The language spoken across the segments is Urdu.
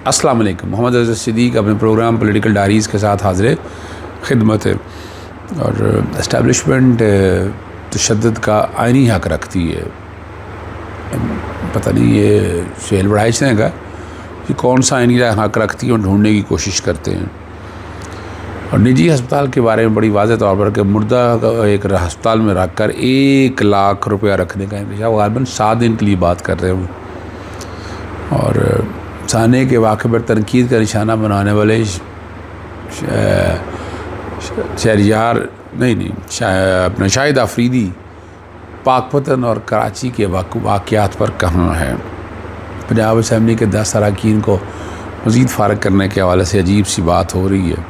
السلام علیکم. محمد اظہر صدیق اپنے پروگرام پولیٹیکل ڈائریز کے ساتھ حاضر خدمت ہے. اور اسٹیبلشمنٹ تشدد کا آئینی حق رکھتی ہے. پتہ نہیں یہ سہیل بڑھائش نے کہا کہ کون سا آئینی حق رکھتی ہے اور ڈھونڈنے کی کوشش کرتے ہیں. اور نجی ہسپتال کے بارے میں بڑی واضح طور پر کہ مردہ ایک ہسپتال میں رکھ کر 1,00,000 روپیہ رکھنے کا انکشاف غالباً 7 دن کے لیے بات کر رہے ہوں. اور سانے کے واقعے پر تنقید کا نشانہ بنانے والے اپنا شاہد آفریدی پاک پتن اور کراچی کے واقعات پر کہاں ہے. پنجاب اسمبلی کے 10 اراکین کو مزید فارغ کرنے کے حوالے سے عجیب سی بات ہو رہی ہے.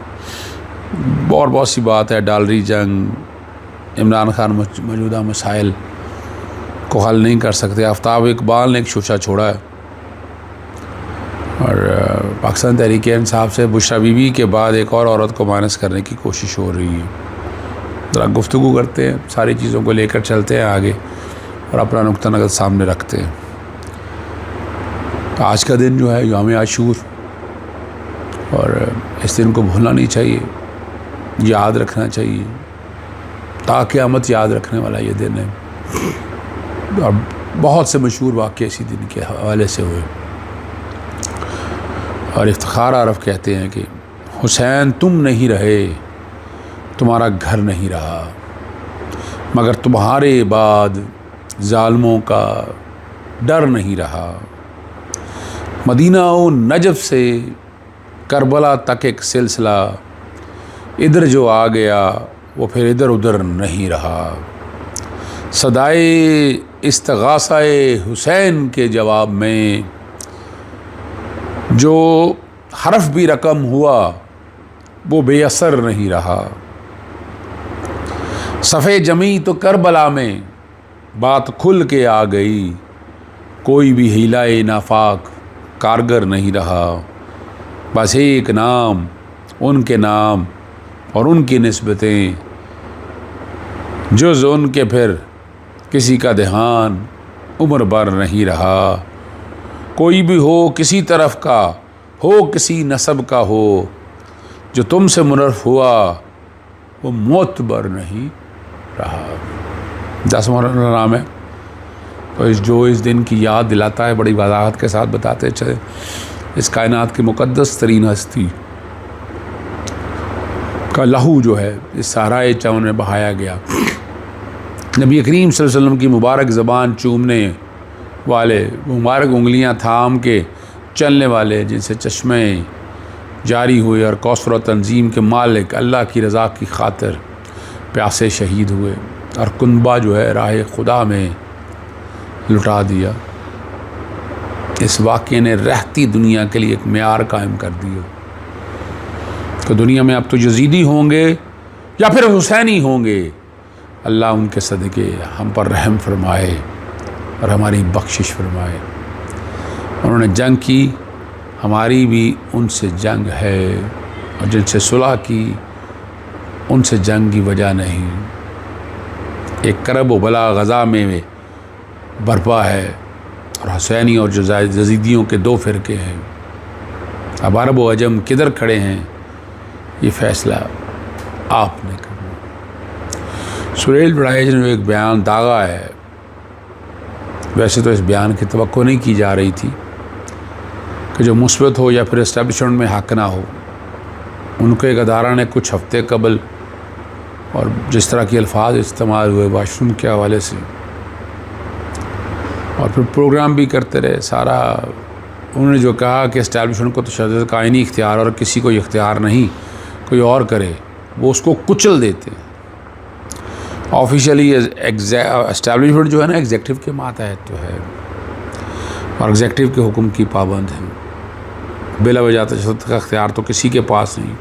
اور بہت سی بات ہے. ڈالری جنگ، عمران خان موجودہ مسائل کو حل نہیں کر سکتے. آفتاب اقبال نے ایک شوشہ چھوڑا ہے. اور پاکستان تحریک انصاف سے بشرا بی بی کے بعد ایک اور عورت کو مائنس کرنے کی کوشش ہو رہی ہے. ذرا گفتگو کرتے ہیں، ساری چیزوں کو لے کر چلتے ہیں آگے اور اپنا نقطہ نظر سامنے رکھتے ہیں. آج کا دن جو ہے یوم عاشور، اور اس دن کو بھولنا نہیں چاہیے، یاد رکھنا چاہیے. تا قیامت یاد رکھنے والا یہ دن ہے. اور بہت سے مشہور واقعے اسی دن کے حوالے سے ہوئے. اور افتخار عارف کہتے ہیں کہ حسین تم نہیں رہے، تمہارا گھر نہیں رہا، مگر تمہارے بعد ظالموں کا ڈر نہیں رہا. مدینہ و نجف سے کربلا تک ایک سلسلہ، ادھر جو آ گیا وہ پھر ادھر ادھر نہیں رہا. صدائے استغاثہ حسین کے جواب میں جو حرف بھی رقم ہوا وہ بے اثر نہیں رہا. صفِ جمی تو کربلا میں بات کھل کے آ گئی، کوئی بھی حیلہ نافاق کارگر نہیں رہا. بس ایک نام، ان کے نام اور ان کی نسبتیں، جز ان کے پھر کسی کا دھیان عمر بھر نہیں رہا. کوئی بھی ہو کسی طرف کا، ہو کسی نسب کا ہو، جو تم سے منرف ہوا وہ معتبر نہیں رہا. 10واں نام ہے. تو جو اس دن کی یاد دلاتا ہے، بڑی وضاحت کے ساتھ بتاتے چلے. اس کائنات کی مقدس ترین ہستی کا لہو جو ہے اس صحرائے چمن میں بہایا گیا. نبی کریم صلی اللہ علیہ وسلم کی مبارک زبان چومنے والے، مبارک انگلیاں تھام کے چلنے والے، جن سے چشمے جاری ہوئے، اور کوثر و تنظیم کے مالک اللہ کی رضا کی خاطر پیاسے شہید ہوئے، اور کنبہ جو ہے راہ خدا میں لٹا دیا. اس واقعے نے رہتی دنیا کے لیے ایک معیار قائم کر دیا کہ دنیا میں اب تو یزیدی ہوں گے یا پھر حسینی ہوں گے. اللہ ان کے صدقے ہم پر رحم فرمائے اور ہماری بخشش فرمائے. انہوں نے جنگ کی، ہماری بھی ان سے جنگ ہے، اور جن سے صلح کی ان سے جنگ کی وجہ نہیں. ایک کرب و بلا غزہ میں برپا ہے، اور حسینی اور یزیدیوں کے 2 فرقے ہیں. اب عرب و عجم کدھر کھڑے ہیں، یہ فیصلہ آپ نے کرنا. سہیل بڑھائش نے ایک بیان داغا ہے. ویسے تو اس بیان کی توقع نہیں کی جا رہی تھی کہ جو مثبت ہو یا پھر اسٹیبلشمنٹ میں حق نہ ہو. ان کو ایک ادارہ نے کچھ ہفتے قبل، اور جس طرح کے الفاظ استعمال ہوئے واش روم کے حوالے سے، اور پھر پروگرام بھی کرتے رہے سارا، انہوں نے جو کہا کہ اسٹیبلشمنٹ کو تشدد کا آئینی اختیار، اور کسی کو یہ اختیار نہیں کوئی اور کرے، وہ اس کو کچل دیتے ہیں. آفیشیلی اسٹیبلشمنٹ جو ہے نا ایگزیکٹو کے ماتحت تو ہے، اور ایگزیکٹو کے حکم کی پابند ہے. بلا وجہ تشدد کا اختیار تو کسی کے پاس نہیں.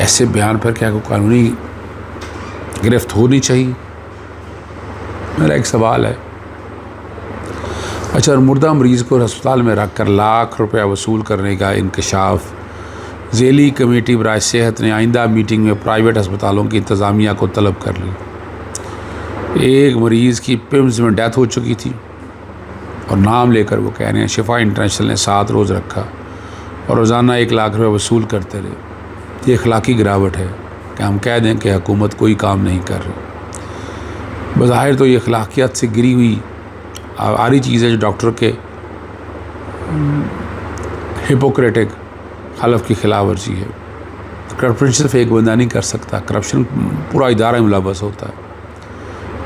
ایسے بیان پر کیا کوئی قانونی گرفت ہونی چاہیے؟ میرا ایک سوال ہے. اچھا، اور مردہ مریض کو ہسپتال میں رکھ کر 1,00,000 روپیہ وصول کرنے کا انکشاف. ذیلی کمیٹی برائے صحت نے آئندہ میٹنگ میں پرائیویٹ ہسپتالوں کی انتظامیہ کو طلب کر لی. ایک مریض کی پمز میں ڈیتھ ہو چکی تھی، اور نام لے کر وہ کہہ رہے ہیں شفا انٹرنیشنل نے 7 روز رکھا اور روزانہ 1 لاکھ روپے وصول کرتے رہے. یہ اخلاقی گراوٹ ہے کہ ہم کہہ دیں کہ حکومت کوئی کام نہیں کر رہی. بظاہر تو یہ اخلاقیات سے گری ہوئی آری چیز ہے جو ڈاکٹر کے ہپوکریٹک حلف کی خلاف ورزی ہے. کرپشن صرف ایک بندہ نہیں کر سکتا، کرپشن پورا ادارہ ملوث ہوتا ہے.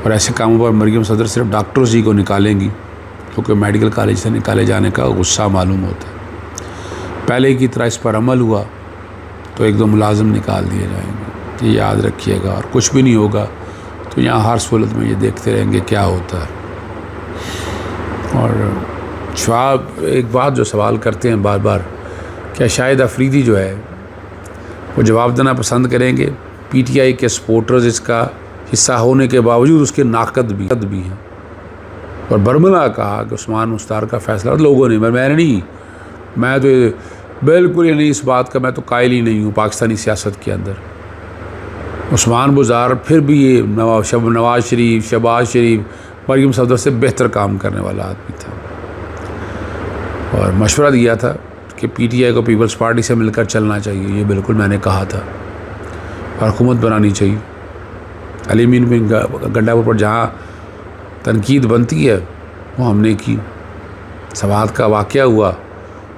اور ایسے کاموں پر مریم صدر صرف ڈاکٹرز ہی کو نکالیں گی کیونکہ میڈیکل کالج سے نکالے جانے کا غصہ معلوم ہوتا ہے. پہلے کی طرح اس پر عمل ہوا تو 1-2 ملازم نکال دیے جائیں گے. یہ یاد رکھیے گا. اور کچھ بھی نہیں ہوگا تو یہاں ہر صورت میں یہ دیکھتے رہیں گے کیا ہوتا ہے. اور شعاب ایک بات جو سوال کرتے ہیں بار بار، کیا شاہد افریدی جو ہے وہ جواب دینا پسند کریں گے؟ پی ٹی آئی کے سپورٹرز اس کا حصہ ہونے کے باوجود اس کے ناقد بھی ہیں. اور برملا کہا کہ عثمان مختار کا فیصلہ لوگوں نے، میں نہیں، میں تو بالکل ہی نہیں، اس بات کا میں تو قائل ہی نہیں ہوں پاکستانی سیاست کے اندر. عثمان بزار پھر بھی یہ نواز شریف، شہباز شریف، مریم صدر سے بہتر کام کرنے والا آدمی تھا. اور مشورہ دیا تھا کہ پی ٹی آئی کو پیپلز پارٹی سے مل کر چلنا چاہیے. یہ بالکل میں نے کہا تھا. اور حکومت بنانی چاہیے. علی مین بن گنڈاپور پر جہاں تنقید بنتی ہے وہ ہم نے کی. سوات کا واقعہ ہوا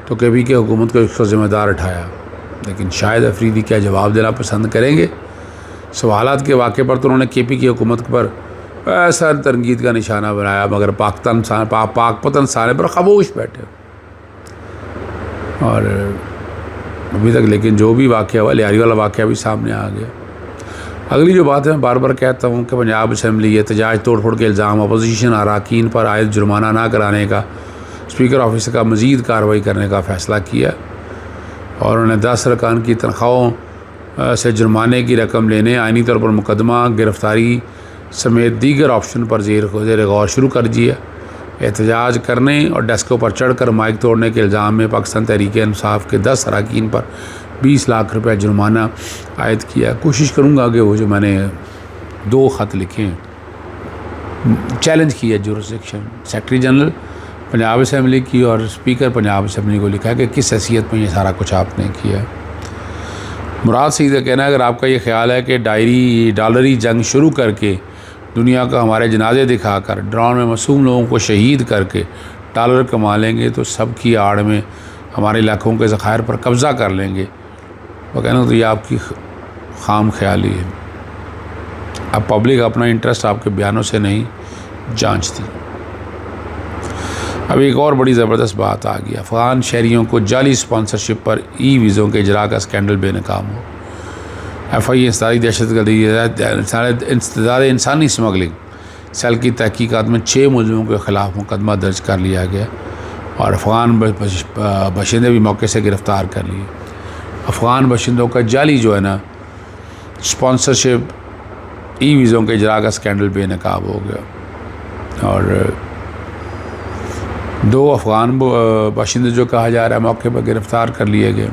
تو کبھی کہ حکومت کو اس کا ذمہ دار اٹھایا. لیکن شاہد افریدی کیا جواب دینا پسند کریں گے؟ سوالات کے واقعے پر تو انہوں نے کے پی کی حکومت پر ایسا تنقید کا نشانہ بنایا، مگر پاک پتن سانے پر خاموش بیٹھے. اور ابھی تک لیکن جو بھی واقعہ ہوا، لیاری والا واقعہ بھی سامنے آ گیا. اگلی جو بات ہے، میں بار بار کہتا ہوں کہ پنجاب اسمبلی احتجاج توڑ پھوڑ کے الزام اپوزیشن اراکین پر عائد جرمانہ نہ کرانے کا اسپیکر آفس کا مزید کارروائی کرنے کا فیصلہ کیا. اور انہوں نے 10 ارکان کی تنخواہوں سے جرمانے کی رقم لینے، آئینی طور پر مقدمہ گرفتاری سمیت دیگر آپشن پر زیر غور شروع کر دیا. احتجاج کرنے اور ڈیسکوں پر چڑھ کر مائک توڑنے کے الزام میں پاکستان تحریک انصاف کے 10 اراکین پر 20 لاکھ روپے جرمانہ عائد کیا. کوشش کروں گا کہ وہ جو میں نے 2 خط لکھے ہیں چیلنج کیا jurisdiction secretary general Punjab assembly کی اور اسپیکر پنجاب اسمبلی کو لکھا کہ کس حیثیت میں یہ سارا کچھ آپ نے کیا. مراد سیدھا کہنا ہے اگر آپ کا یہ خیال ہے کہ ڈالری جنگ شروع کر کے دنیا کو ہمارے جنازے دکھا کر ڈرون میں معصوم لوگوں کو شہید کر کے ڈالر کما لیں گے تو سب کی آڑ میں ہمارے علاقوں کے ذخائر پر قبضہ کر لیں گے، وہ کہنا تو یہ آپ کی خام خیالی ہے. اب پبلک اپنا انٹرسٹ آپ کے بیانوں سے نہیں جانچتی. اب ایک اور بڑی زبردست بات آ گئی. افغان شہریوں کو جعلی اسپانسرشپ پر ای ویزوں کے اجراء کا اسکینڈل بے نقاب ہو. ایف آئی اے انسدادی دہشت گردی انسداد انسانی اسمگلنگ سیل کی تحقیقات میں 6 ملزموں کے خلاف مقدمہ درج کر لیا گیا اور افغان باشندے بھی موقع سے گرفتار کر لیے. افغان باشندوں کا جعلی جو ہے نا اسپانسرشپ ای ویزوں کے اجراء کا اسکینڈل بے نقاب ہو گیا. اور 2 افغان باشندے جو کہا جا رہا ہے موقع پر گرفتار کر لیے گئے.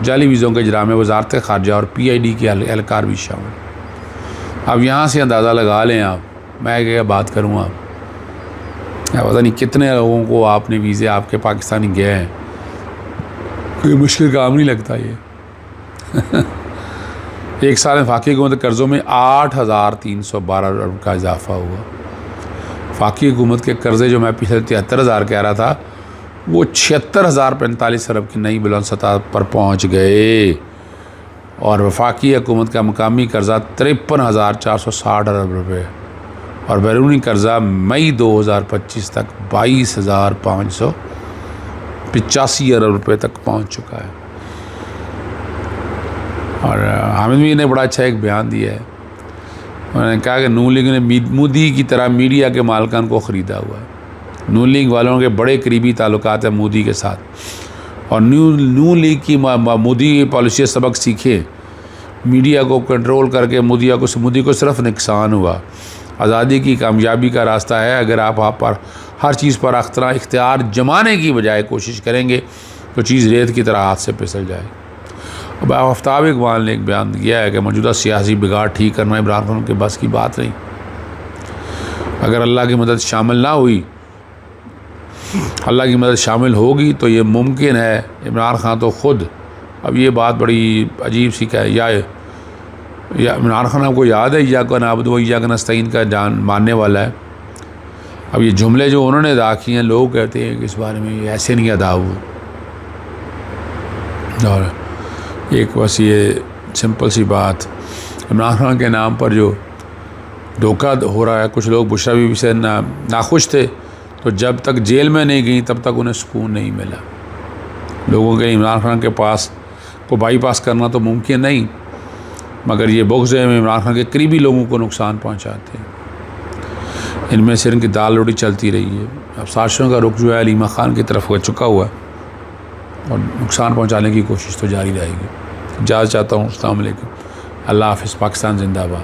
جعلی ویزوں کے اجراء میں وزارت خارجہ اور پی آئی ڈی کے اہلکار بھی شامل. اب یہاں سے اندازہ لگا لیں آپ، میں کیا بات کروں آپ، پتہ نہیں کتنے لوگوں کو آپ نے ویزے آپ کے پاکستانی گئے ہیں. کوئی مشکل کام نہیں لگتا یہ. 1 سال میں وفاقی حکومت قرضوں میں 8,312 ارب کا اضافہ ہوا. وفاقی حکومت کے قرضے جو میں پچھلے 73,000 کہہ رہا تھا وہ 76,045 ارب کی نئی بلند سطح پر پہنچ گئے. اور وفاقی حکومت کا مقامی قرضہ 53,460 ارب روپے اور بیرونی قرضہ مئی 2025 تک 22,585 ارب روپے تک پہنچ چکا ہے. اور حامد میر نے بڑا اچھا ایک بیان دیا ہے. انہوں نے کہا کہ نون لیگ نے مودی کی طرح میڈیا کے مالکان کو خریدا ہوا ہے. نون لیگ والوں کے بڑے قریبی تعلقات ہیں مودی کے ساتھ اور نون لیگ کی مودی پالیسی سبق سیکھے. میڈیا کو کنٹرول کر کے مودی کو صرف نقصان ہوا. آزادی کی کامیابی کا راستہ ہے اگر آپ پر ہر چیز پر اختیار جمانے کی بجائے کوشش کریں گے تو چیز ریت کی طرح ہاتھ سے پھسل جائے. اب آفتاب اقبال نے ایک بیان دیا ہے کہ موجودہ سیاسی بگاڑ ٹھیک کرنا عمران خان کے بس کی بات نہیں. اگر اللہ کی مدد شامل نہ ہوئی اللہ کی مدد شامل ہوگی تو یہ ممکن ہے۔ عمران خان تو خود، اب یہ بات بڑی عجیب سی کہ یا عمران خان آپ کو یاد ہے ایاک نعبد و ایاک نستعین کا ماننے والا ہے۔ اب یہ جملے جو انہوں نے ادا کیے ہیں، لوگ کہتے ہیں کہ اس بارے میں یہ ایسے نہیں ادا ہوئے، اور ایک بس یہ سمپل سی بات، عمران خان کے نام پر جو دھوکہ ہو رہا ہے، کچھ لوگ بشریٰ بی بی سے ناخوش تھے، تو جب تک جیل میں نہیں گئیں تب تک انہیں سکون نہیں ملا۔ لوگوں کے عمران خان کے پاس کو بائی پاس کرنا تو ممکن نہیں، مگر یہ بغض ہے عمران خان کے قریبی لوگوں کو نقصان پہنچاتے ہیں۔ ان میں سے ان کی دال روٹی چلتی رہی ہے۔ اب سازشوں کا رخ جو ہے علیمہ خان کی طرف ہو چکا ہوا ہے، اور نقصان پہنچانے کی کوشش تو جاری رہے گی۔ اجازت چاہتا ہوں، السلام علیکم، اللہ حافظ، پاکستان زندہ باد۔